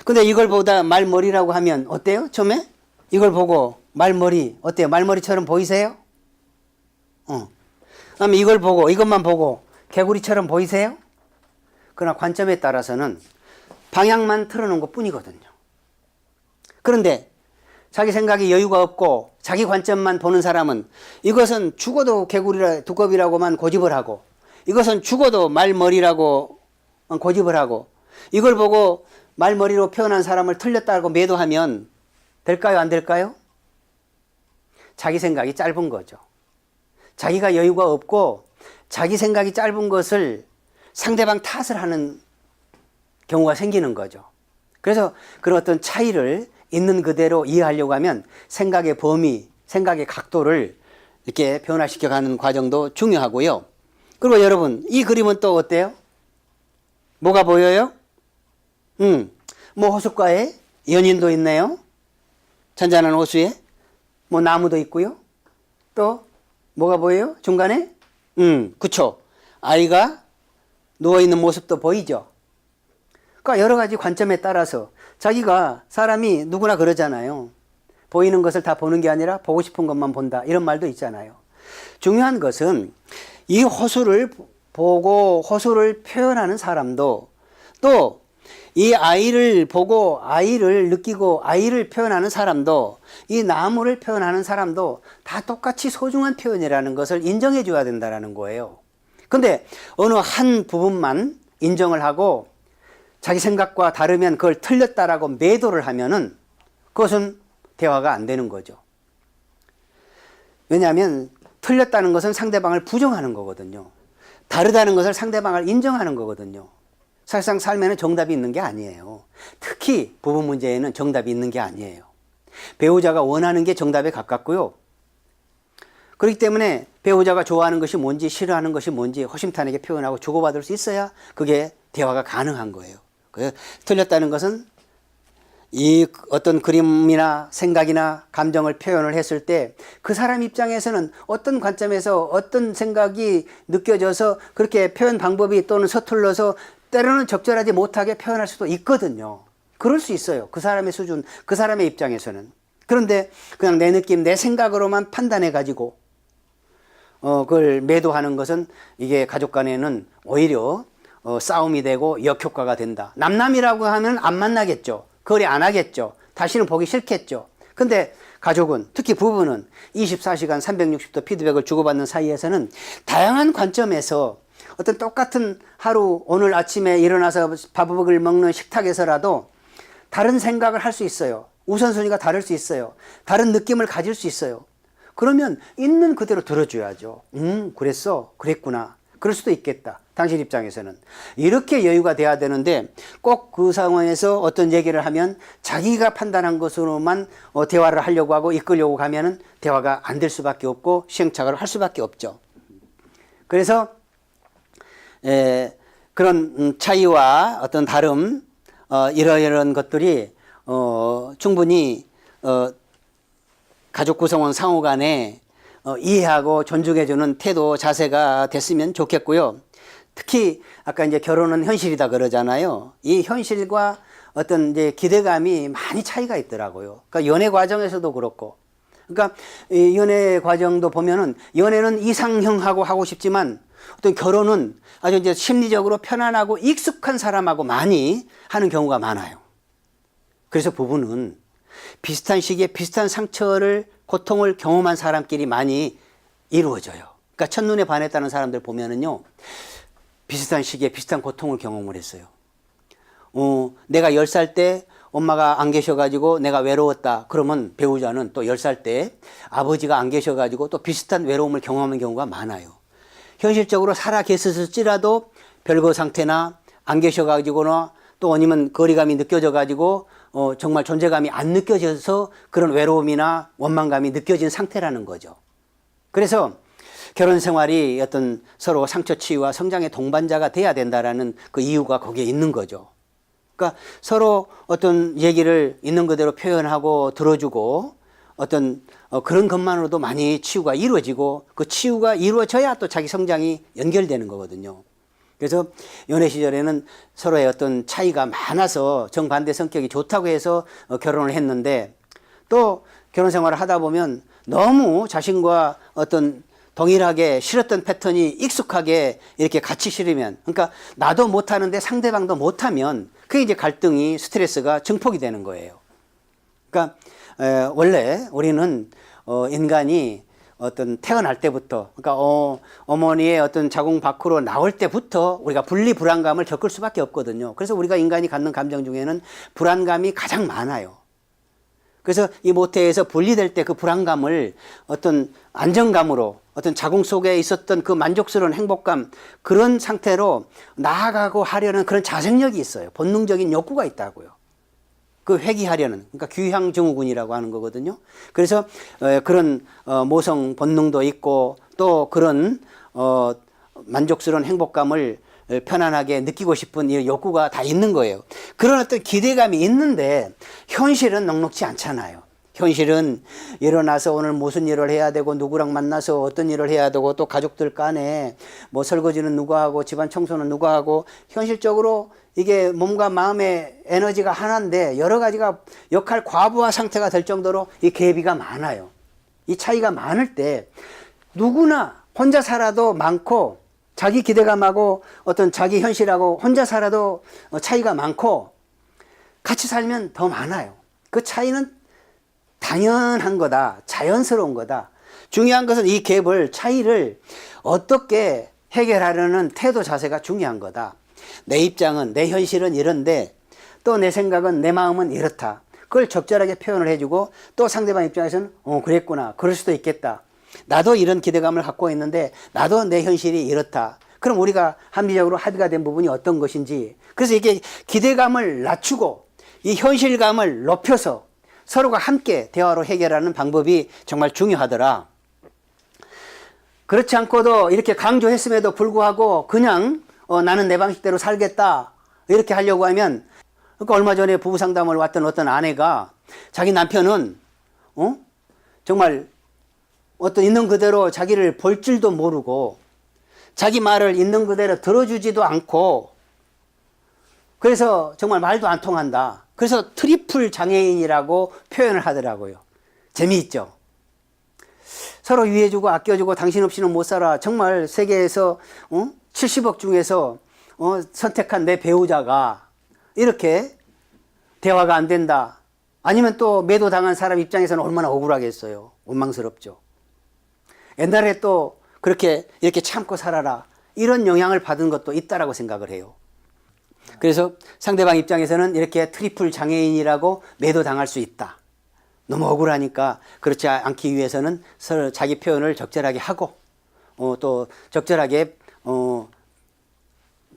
근데 이걸 보다 말머리라고 하면 어때요? 처음에? 이걸 보고 말머리 어때요? 말머리처럼 보이세요? 그다음에 이걸 보고 이것만 보고 개구리처럼 보이세요? 그러나 관점에 따라서는 방향만 틀어놓은 것 뿐이거든요. 그런데 자기 생각에 여유가 없고 자기 관점만 보는 사람은 이것은 죽어도 개구리라 두꺼비라고만 고집을 하고 이것은 죽어도 말머리라고 고집을 하고 이걸 보고 말머리로 표현한 사람을 틀렸다고 매도하면 될까요? 안 될까요? 자기 생각이 짧은 거죠. 자기가 여유가 없고 자기 생각이 짧은 것을 상대방 탓을 하는 경우가 생기는 거죠. 그래서 그런 어떤 차이를 있는 그대로 이해하려고 하면 생각의 범위, 생각의 각도를 이렇게 변화시켜가는 과정도 중요하고요. 그리고 여러분 이 그림은 또 어때요? 뭐가 보여요? 뭐 호숫가에 연인도 있네요. 잔잔한 호수에 뭐 나무도 있고요. 또 뭐가 보여요? 중간에? 그쵸. 아이가 누워있는 모습도 보이죠. 그러니까 여러 가지 관점에 따라서 자기가 사람이 누구나 그러잖아요. 보이는 것을 다 보는 게 아니라 보고 싶은 것만 본다. 이런 말도 있잖아요. 중요한 것은 이 호수를 보고 호수를 표현하는 사람도 또 이 아이를 보고 아이를 느끼고 아이를 표현하는 사람도 이 나무를 표현하는 사람도 다 똑같이 소중한 표현이라는 것을 인정해 줘야 된다는 거예요. 근데 어느 한 부분만 인정을 하고 자기 생각과 다르면 그걸 틀렸다라고 매도를 하면은 그것은 대화가 안 되는 거죠. 왜냐하면 틀렸다는 것은 상대방을 부정하는 거거든요. 다르다는 것을 상대방을 인정하는 거거든요. 사실상 삶에는 정답이 있는 게 아니에요. 특히 부부 문제에는 정답이 있는 게 아니에요. 배우자가 원하는 게 정답에 가깝고요. 그렇기 때문에 배우자가 좋아하는 것이 뭔지 싫어하는 것이 뭔지 허심탄회하게 표현하고 주고받을 수 있어야 그게 대화가 가능한 거예요. 그래서 틀렸다는 것은 이 어떤 그림이나 생각이나 감정을 표현을 했을 때 그 사람 입장에서는 어떤 관점에서 어떤 생각이 느껴져서 그렇게 표현 방법이 또는 서툴러서 때로는 적절하지 못하게 표현할 수도 있거든요. 그럴 수 있어요. 그 사람의 수준, 그 사람의 입장에서는. 그런데 그냥 내 느낌, 내 생각으로만 판단해 가지고 그걸 매도하는 것은 이게 가족 간에는 오히려 싸움이 되고 역효과가 된다. 남남이라고 하면 안 만나겠죠. 거래 안 하겠죠. 다시는 보기 싫겠죠. 근데 가족은, 특히 부부는 24시간 360도 피드백을 주고받는 사이에서는 다양한 관점에서 어떤 똑같은 하루, 오늘 아침에 일어나서 밥을 먹는 식탁에서라도 다른 생각을 할 수 있어요. 우선순위가 다를 수 있어요. 다른 느낌을 가질 수 있어요. 그러면 있는 그대로 들어줘야죠. 그랬어. 그랬구나. 그럴 수도 있겠다. 당신 입장에서는. 이렇게 여유가 돼야 되는데 꼭 그 상황에서 어떤 얘기를 하면 자기가 판단한 것으로만 대화를 하려고 하고 이끌려고 가면은 대화가 안 될 수밖에 없고 시행착오를 할 수밖에 없죠. 그래서 그런 차이와 어떤 다름 이런 것들이 충분히 가족 구성원 상호 간에 이해하고 존중해주는 태도, 자세가 됐으면 좋겠고요. 특히 아까 이제 결혼은 현실이다 그러잖아요. 이 현실과 어떤 이제 기대감이 많이 차이가 있더라고요. 그러니까 연애 과정에서도 그렇고, 그러니까 이 연애 과정도 보면은 연애는 이상형하고 하고 싶지만 어떤 결혼은 아주 이제 심리적으로 편안하고 익숙한 사람하고 많이 하는 경우가 많아요. 그래서 부부는 비슷한 시기에 비슷한 상처를, 고통을 경험한 사람끼리 많이 이루어져요. 그러니까 첫눈에 반했다는 사람들 보면은요, 비슷한 시기에 비슷한 고통을 경험을 했어요. 내가 10살 때 엄마가 안 계셔가지고 내가 외로웠다. 그러면 배우자는 또 10살 때 아버지가 안 계셔가지고 또 비슷한 외로움을 경험하는 경우가 많아요. 현실적으로 살아 계셨을지라도 별거 상태나 안 계셔가지고나 또 아니면 거리감이 느껴져가지고 정말 존재감이 안 느껴져서 그런 외로움이나 원망감이 느껴진 상태라는 거죠. 그래서 결혼 생활이 어떤 서로 상처 치유와 성장의 동반자가 돼야 된다라는 그 이유가 거기에 있는 거죠. 그러니까 서로 어떤 얘기를 있는 그대로 표현하고 들어주고 어떤 그런 것만으로도 많이 치유가 이루어지고 그 치유가 이루어져야 또 자기 성장이 연결되는 거거든요. 그래서 연애 시절에는 서로의 어떤 차이가 많아서 정반대 성격이 좋다고 해서 결혼을 했는데 또 결혼 생활을 하다 보면 너무 자신과 어떤 동일하게 싫었던 패턴이 익숙하게 이렇게 같이 싫으면, 그러니까 나도 못하는데 상대방도 못하면 그게 이제 갈등이, 스트레스가 증폭이 되는 거예요. 그러니까 원래 우리는 인간이 어떤 태어날 때부터, 그러니까 어머니의 어떤 자궁 밖으로 나올 때부터 우리가 분리 불안감을 겪을 수밖에 없거든요. 그래서 우리가 인간이 갖는 감정 중에는 불안감이 가장 많아요. 그래서 이 모태에서 분리될 때 그 불안감을 어떤 안정감으로, 어떤 자궁 속에 있었던 그 만족스러운 행복감, 그런 상태로 나아가고 하려는 그런 자생력이 있어요. 본능적인 욕구가 있다고요. 그 회귀하려는, 그러니까 귀향증후군이라고 하는 거거든요. 그래서 그런 모성 본능도 있고 또 그런 만족스러운 행복감을 편안하게 느끼고 싶은 이 욕구가 다 있는 거예요. 그런 어떤 기대감이 있는데 현실은 넉넉지 않잖아요. 현실은 일어나서 오늘 무슨 일을 해야 되고 누구랑 만나서 어떤 일을 해야 되고 또 가족들 간에 뭐 설거지는 누가 하고 집안 청소는 누가 하고, 현실적으로 이게 몸과 마음의 에너지가 하나인데 여러 가지가 역할 과부하 상태가 될 정도로 이 갭이 많아요. 이 차이가 많을 때 누구나 혼자 살아도 많고, 자기 기대감하고 어떤 자기 현실하고 혼자 살아도 차이가 많고, 같이 살면 더 많아요. 그 차이는 당연한 거다. 자연스러운 거다. 중요한 것은 이 갭을, 차이를 어떻게 해결하려는 태도 자세가 중요한 거다. 내 입장은, 내 현실은 이런데 또 내 생각은, 내 마음은 이렇다. 그걸 적절하게 표현을 해주고, 또 상대방 입장에서는 그랬구나, 그럴 수도 있겠다, 나도 이런 기대감을 갖고 있는데 나도 내 현실이 이렇다. 그럼 우리가 합리적으로 합의가 된 부분이 어떤 것인지, 그래서 이게 기대감을 낮추고 이 현실감을 높여서 서로가 함께 대화로 해결하는 방법이 정말 중요하더라. 그렇지 않고도 이렇게 강조했음에도 불구하고 그냥 나는 내 방식대로 살겠다 이렇게 하려고 하면, 그러니까 얼마 전에 부부 상담을 왔던 어떤 아내가 자기 남편은 정말 어떤 있는 그대로 자기를 볼 줄도 모르고 자기 말을 있는 그대로 들어주지도 않고, 그래서 정말 말도 안 통한다. 그래서 트리플 장애인이라고 표현을 하더라고요. 재미있죠? 서로 위해주고 아껴주고 당신 없이는 못 살아. 정말 세계에서 70억 중에서 선택한 내 배우자가 이렇게 대화가 안 된다. 아니면 또 매도당한 사람 입장에서는 얼마나 억울하겠어요. 원망스럽죠. 옛날에 또 그렇게 이렇게 참고 살아라, 이런 영향을 받은 것도 있다라고 생각을 해요. 그래서 상대방 입장에서는 이렇게 트리플 장애인이라고 매도당할 수 있다. 너무 억울하니까 그렇지 않기 위해서는 서로 자기 표현을 적절하게 하고 또 적절하게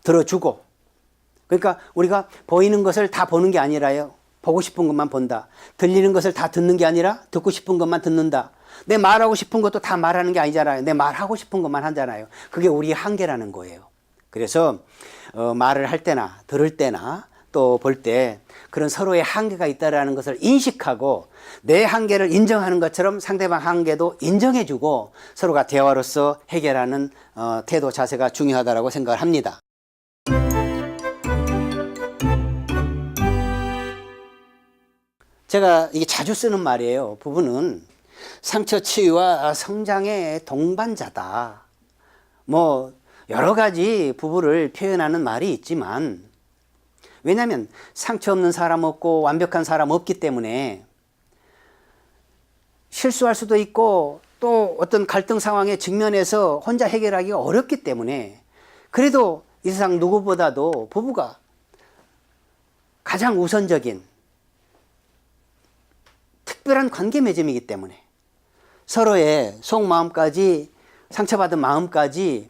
들어주고, 그러니까 우리가 보이는 것을 다 보는 게 아니라요, 보고 싶은 것만 본다. 들리는 것을 다 듣는 게 아니라 듣고 싶은 것만 듣는다. 내 말하고 싶은 것도 다 말하는 게 아니잖아요. 내 말하고 싶은 것만 하잖아요. 그게 우리의 한계라는 거예요. 그래서 말을 할 때나 들을 때나 또 볼 때 그런 서로의 한계가 있다는 것을 인식하고 내 한계를 인정하는 것처럼 상대방 한계도 인정해주고 서로가 대화로서 해결하는 태도 자세가 중요하다고 생각을 합니다. 제가 이게 자주 쓰는 말이에요. 부부는 상처 치유와 성장의 동반자다. 뭐 여러 가지 부부를 표현하는 말이 있지만, 왜냐하면 상처 없는 사람 없고 완벽한 사람 없기 때문에 실수할 수도 있고 또 어떤 갈등 상황에 직면해서 혼자 해결하기가 어렵기 때문에, 그래도 이 세상 누구보다도 부부가 가장 우선적인 특별한 관계 맺음이기 때문에 서로의 속마음까지, 상처받은 마음까지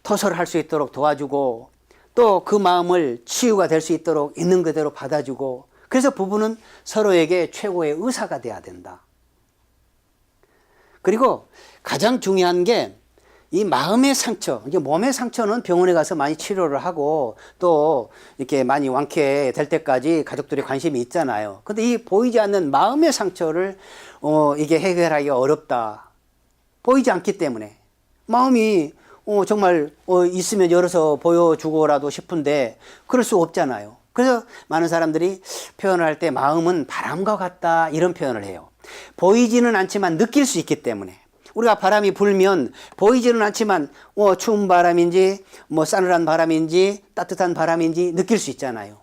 토설할 수 있도록 도와주고, 또 그 마음을 치유가 될 수 있도록 있는 그대로 받아주고, 그래서 부부는 서로에게 최고의 의사가 돼야 된다. 그리고 가장 중요한 게 이 마음의 상처, 이제 몸의 상처는 병원에 가서 많이 치료를 하고 또 이렇게 많이 완쾌될 때까지 가족들이 관심이 있잖아요. 근데 이 보이지 않는 마음의 상처를 이게 해결하기가 어렵다. 보이지 않기 때문에 마음이 정말 있으면 열어서 보여주고라도 싶은데 그럴 수 없잖아요. 그래서 많은 사람들이 표현을 할 때 마음은 바람과 같다, 이런 표현을 해요. 보이지는 않지만 느낄 수 있기 때문에, 우리가 바람이 불면 보이지는 않지만 추운 바람인지 싸늘한 바람인지 따뜻한 바람인지 느낄 수 있잖아요.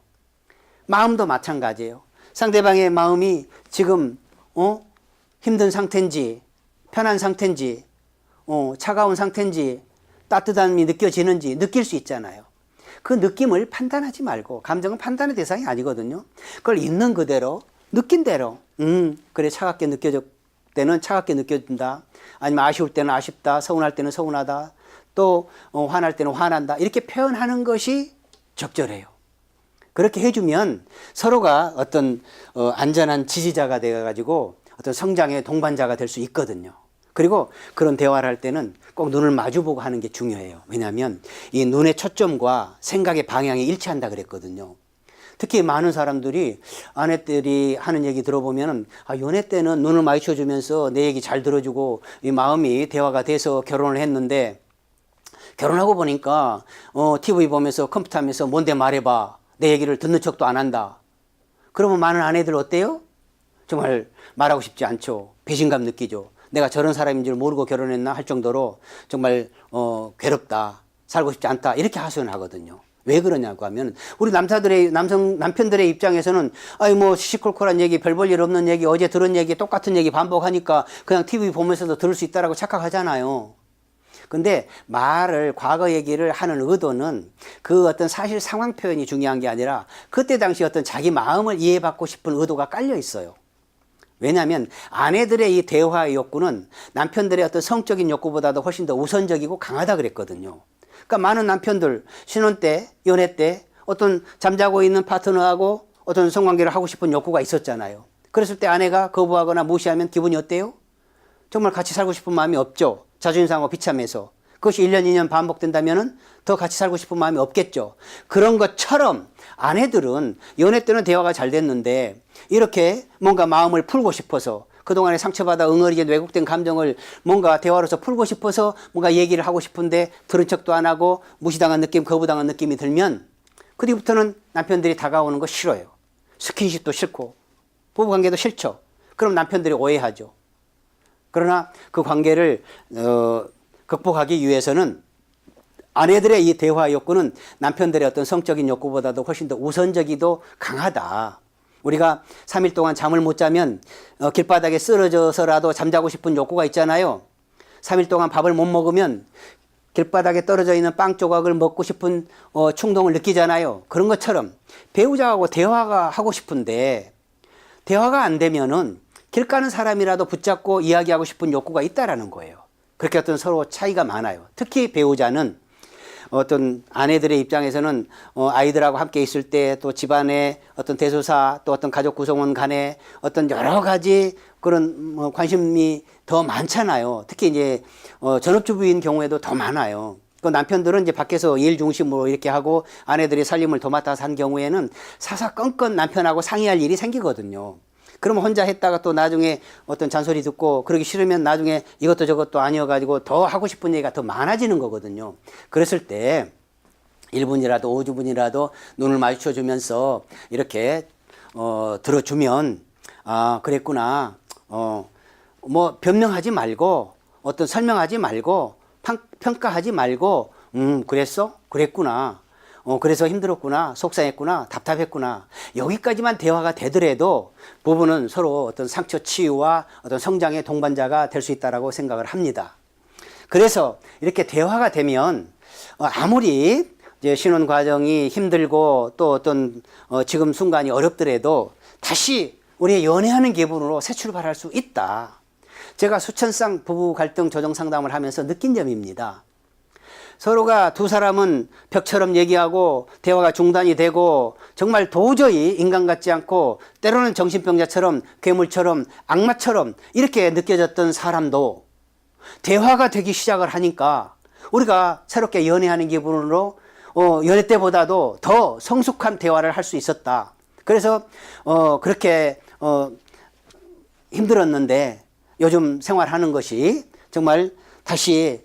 마음도 마찬가지예요. 상대방의 마음이 지금 힘든 상태인지 편한 상태인지 차가운 상태인지 따뜻함이 느껴지는지 느낄 수 있잖아요. 그 느낌을 판단하지 말고, 감정은 판단의 대상이 아니거든요. 그걸 있는 그대로 느낀 대로 그래, 차갑게 느껴질 때는 차갑게 느껴진다, 아니면 아쉬울 때는 아쉽다, 서운할 때는 서운하다, 또 화날 때는 화난다, 이렇게 표현하는 것이 적절해요. 그렇게 해주면 서로가 어떤 안전한 지지자가 되어가지고 어떤 성장의 동반자가 될 수 있거든요. 그리고 그런 대화를 할 때는 꼭 눈을 마주보고 하는 게 중요해요. 왜냐하면 이 눈의 초점과 생각의 방향이 일치한다 그랬거든요. 특히 많은 사람들이 아내들이 하는 얘기 들어보면, 연애 때는 눈을 마주쳐주면서 내 얘기 잘 들어주고 이 마음이 대화가 돼서 결혼을 했는데, 결혼하고 보니까 TV 보면서 컴퓨터 하면서 뭔데 말해봐, 내 얘기를 듣는 척도 안 한다. 그러면 많은 아내들 어때요? 정말 말하고 싶지 않죠. 배신감 느끼죠. 내가 저런 사람인 줄 모르고 결혼했나 할 정도로 정말 괴롭다, 살고 싶지 않다, 이렇게 하소연하거든요. 왜 그러냐고 하면, 우리 남편들의 입장에서는 시시콜콜한 얘기, 별 볼 일 없는 얘기, 어제 들은 얘기, 똑같은 얘기 반복하니까 그냥 TV 보면서도 들을 수 있다라고 착각하잖아요. 근데 과거 얘기를 하는 의도는 그 어떤 사실 상황 표현이 중요한 게 아니라 그때 당시 어떤 자기 마음을 이해받고 싶은 의도가 깔려 있어요. 왜냐하면 아내들의 이 대화의 욕구는 남편들의 어떤 성적인 욕구보다도 훨씬 더 우선적이고 강하다 그랬거든요. 그러니까 많은 남편들 신혼 때, 연애 때 어떤 잠자고 있는 파트너하고 어떤 성관계를 하고 싶은 욕구가 있었잖아요. 그랬을 때 아내가 거부하거나 무시하면 기분이 어때요? 정말 같이 살고 싶은 마음이 없죠. 자존심 상하고 비참해서. 그것이 1년, 2년 반복된다면 더 같이 살고 싶은 마음이 없겠죠. 그런 것처럼 아내들은 연애 때는 대화가 잘 됐는데 이렇게 뭔가 마음을 풀고 싶어서, 그동안에 상처받아 응어리게 왜곡된 감정을 뭔가 대화로서 풀고 싶어서 뭔가 얘기를 하고 싶은데 들은 척도 안 하고 무시당한 느낌, 거부당한 느낌이 들면 그 뒤부터는 남편들이 다가오는 거 싫어요. 스킨십도 싫고 부부관계도 싫죠. 그럼 남편들이 오해하죠. 그러나 그 관계를 극복하기 위해서는 아내들의 이 대화 욕구는 남편들의 어떤 성적인 욕구보다도 훨씬 더 우선적이고 강하다. 우리가 3일 동안 잠을 못 자면 길바닥에 쓰러져서라도 잠자고 싶은 욕구가 있잖아요. 3일 동안 밥을 못 먹으면 길바닥에 떨어져 있는 빵 조각을 먹고 싶은 충동을 느끼잖아요. 그런 것처럼 배우자하고 대화가 하고 싶은데 대화가 안 되면은 길 가는 사람이라도 붙잡고 이야기하고 싶은 욕구가 있다라는 거예요. 그렇게 어떤 서로 차이가 많아요. 특히 배우자는 어떤 아내들의 입장에서는 아이들하고 함께 있을 때 또 집안의 어떤 대소사, 또 어떤 가족 구성원 간에 어떤 여러 가지 그런 관심이 더 많잖아요. 특히 이제 전업주부인 경우에도 더 많아요. 그 남편들은 이제 밖에서 일 중심으로 이렇게 하고 아내들이 살림을 도맡아서 한 경우에는 사사건건 남편하고 상의할 일이 생기거든요. 그러면 혼자 했다가 또 나중에 어떤 잔소리 듣고 그러기 싫으면 나중에 이것도 저것도 아니어가지고 더 하고 싶은 얘기가 더 많아지는 거거든요. 그랬을 때 1분이라도 5분이라도 눈을 마주쳐 주면서 이렇게 들어주면 그랬구나. 뭐 변명하지 말고 어떤 설명하지 말고 평가하지 말고 그랬어? 그랬구나. 그래서 힘들었구나. 속상했구나. 답답했구나. 여기까지만 대화가 되더라도 부부는 서로 어떤 상처 치유와 어떤 성장의 동반자가 될 수 있다라고 생각을 합니다. 그래서 이렇게 대화가 되면 아무리 이제 신혼 과정이 힘들고 또 어떤 지금 순간이 어렵더라도 다시 우리 연애하는 기분으로 새 출발할 수 있다. 제가 수천 쌍 부부 갈등 조정 상담을 하면서 느낀 점입니다. 서로가 두 사람은 벽처럼 얘기하고 대화가 중단이 되고 정말 도저히 인간 같지 않고 때로는 정신병자처럼 괴물처럼 악마처럼 이렇게 느껴졌던 사람도 대화가 되기 시작을 하니까 우리가 새롭게 연애하는 기분으로 연애 때보다도 더 성숙한 대화를 할 수 있었다. 그래서 그렇게 힘들었는데 요즘 생활하는 것이 정말 다시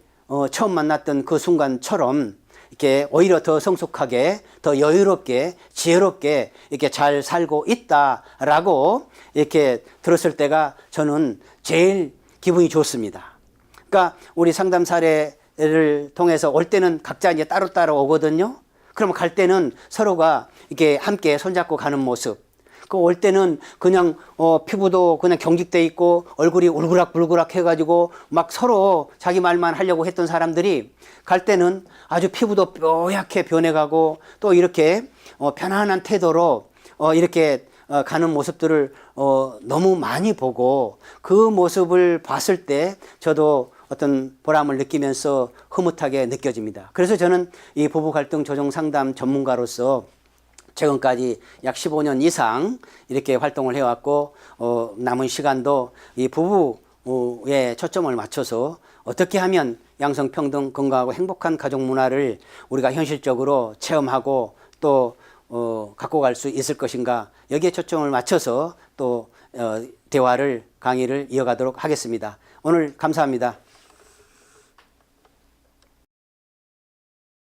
처음 만났던 그 순간처럼 이렇게 오히려 더 성숙하게, 더 여유롭게, 지혜롭게 이렇게 잘 살고 있다라고 이렇게 들었을 때가 저는 제일 기분이 좋습니다. 그러니까 우리 상담 사례를 통해서 올 때는 각자 이제 따로따로 오거든요. 그러면 갈 때는 서로가 이렇게 함께 손잡고 가는 모습. 그 올 때는 그냥 피부도 그냥 경직돼 있고 얼굴이 울그락불그락 해가지고 막 서로 자기 말만 하려고 했던 사람들이 갈 때는 아주 피부도 뾰얗게 변해가고 또 이렇게 편안한 태도로 이렇게 가는 모습들을 너무 많이 보고 그 모습을 봤을 때 저도 어떤 보람을 느끼면서 흐뭇하게 느껴집니다. 그래서 저는 이 부부 갈등 조정 상담 전문가로서 최근까지 약 15년 이상 이렇게 활동을 해왔고 남은 시간도 이 부부에 초점을 맞춰서 어떻게 하면 양성평등 건강하고 행복한 가족 문화를 우리가 현실적으로 체험하고 또 갖고 갈 수 있을 것인가 여기에 초점을 맞춰서 또 대화를 강의를 이어가도록 하겠습니다. 오늘 감사합니다.